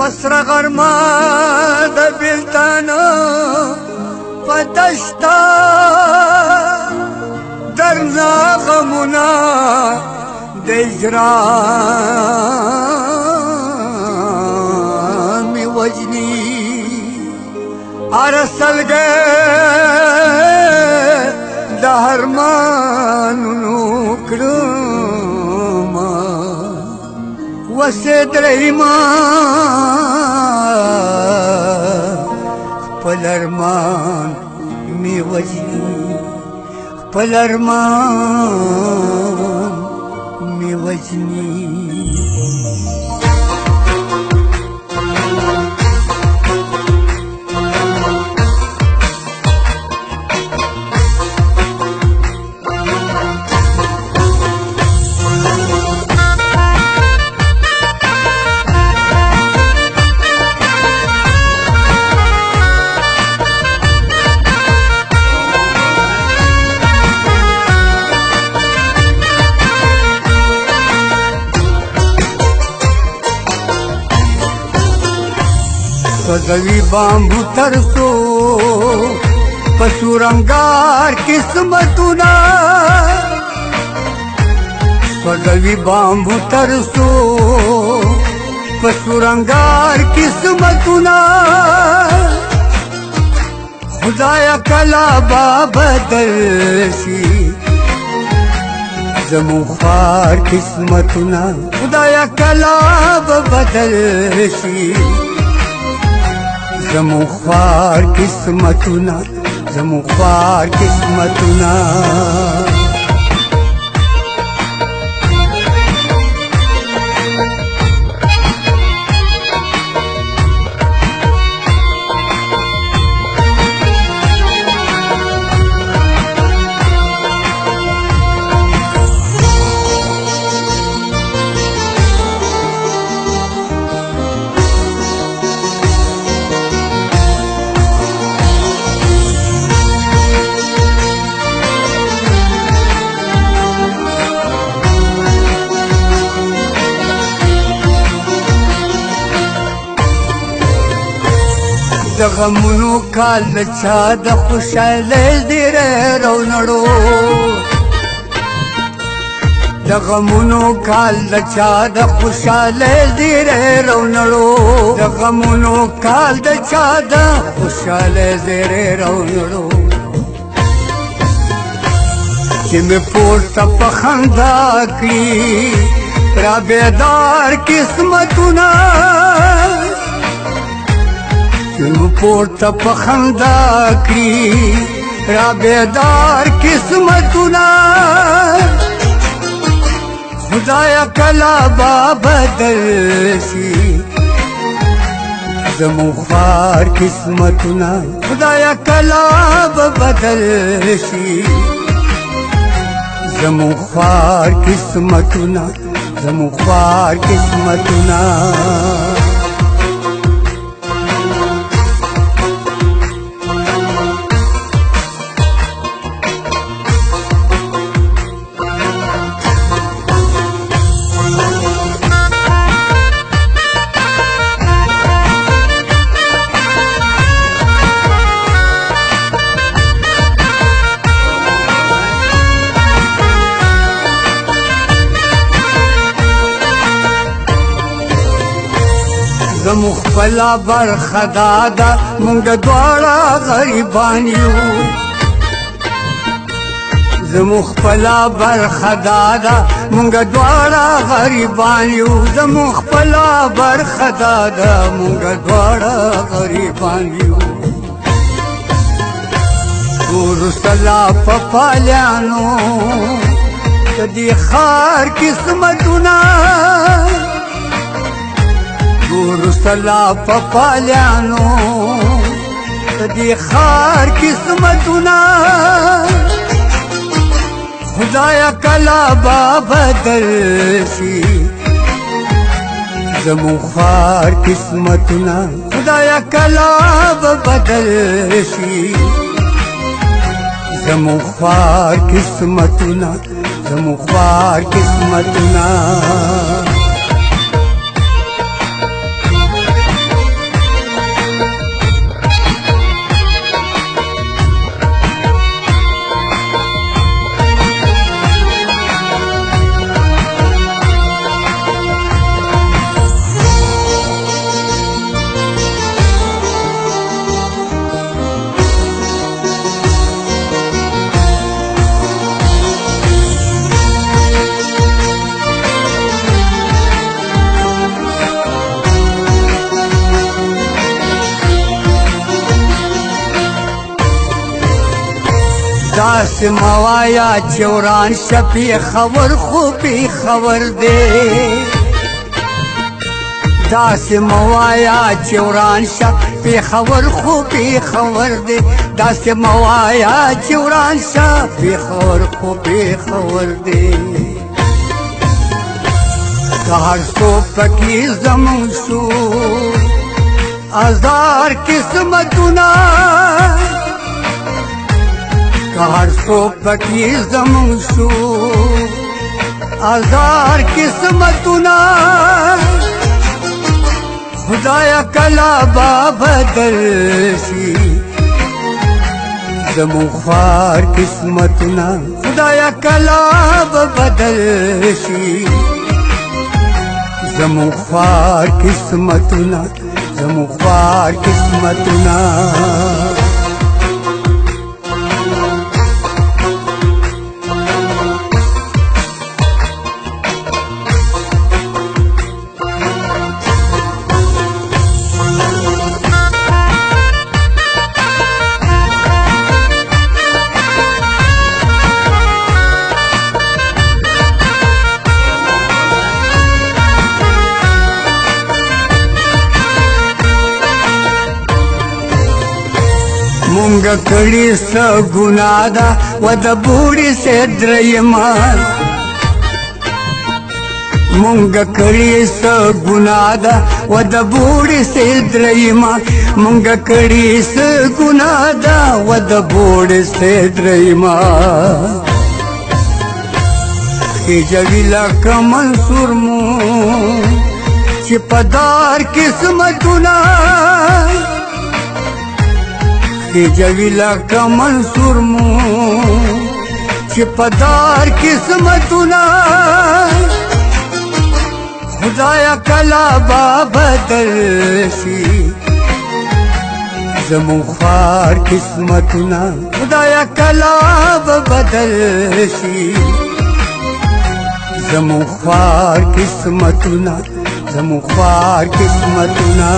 پسر غرما د بیلتانو پدشتا درنا غمونا د اجرام وجنی ارسلګه د هرمانونو کړم وسید رحمان خپل ارمان می وجنی خپل ارمان می وجنی سوزوی بامبو ترسو پسورنگار قسمتونا سوزوی بامبو ترسو پسورنگار قسمتونا خدایا کلا با بدل شي زمو خوار قسمتونا خدایا کلا با بدل شي زمو خوار قسمتونا زمو خوار قسمتونا د غمونو کال د چا د خوشحالۍ ډېره رونړو د غمونو کال د چا د خوشحالۍ ډېره رونړو د غمونو کال د چا د خوشحالۍ ډېره رونړو چې مې پورته په خندا کړي را بیدار قسمتونه پورته په خندا کړي را بیدار قسمتونه خدایا کلا با بدل شي زمو خوار قسمتونه خدایا کلا با بدل شي زمو خوار قسمتونه زمو خوار قسمتونه زمو خپلا برخه دادا مونږ دواړه غریبان یو زمو خپلا برخه دادا مونږ دواړه غریبان یو زمو خپلا برخه دادا مونږ دواړه غریبان یو ګور سلا په پالیانو کدي خار قسمتونه ګور سلا په پالیانو کدي خار قسمتونه خدایا کلا با بدل شي زمو خوار قسمتونه خدایا کلا با بدل شي زمو خوار قسمتونه زمو خوار قسمتونه داس موایا چوران شپی خبر خوبی خبر دے داس موایا چوران شپی خبر خوبی خبر دے داس موایا چوران شپی خبر خوبی خبر دے هر سو پکی زمون شو ازار قسمتنا هر سو پکی زمون شو ازار قسمتنا خدایا کلا با بدل شي زمون خوار قسمتنا خدایا کلا با بدل شي زمون خوار قسمتنا زمون خوار قسمتنا مونگا کڑی سا گناہ دا و دا بوڑی سے دریمان مونگا کڑی سا گناہ دا و دا بوڑی سے دریمان مونگا کڑی سا گناہ دا و دا بوڑی سے دریمان ای جویلا کا منصور مون چی پدار قسمتنا جویلا کا منصور مو چی پدار قسمتنا خدایا کلا با بدل شي زمون خوار قسمتنا خدایا کلا با بدل شي زمون خوار قسمتنا زمون خوار قسمتنا